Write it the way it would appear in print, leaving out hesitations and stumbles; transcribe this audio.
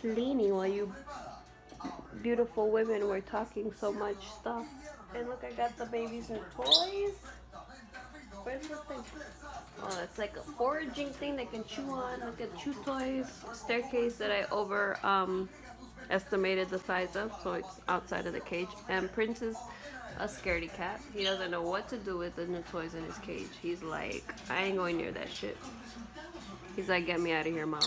cleaning while you beautiful women were talking so much stuff. And look, I got the babies new toys. Where's the thing? Oh, it's like a foraging thing they can chew on. Look at chew toys. Staircase that I estimated the size of, so it's outside of the cage. And Prince is a scaredy cat. He doesn't know what to do with the new toys in his cage. He's like, I ain't going near that shit. He's like, get me out of here, mom.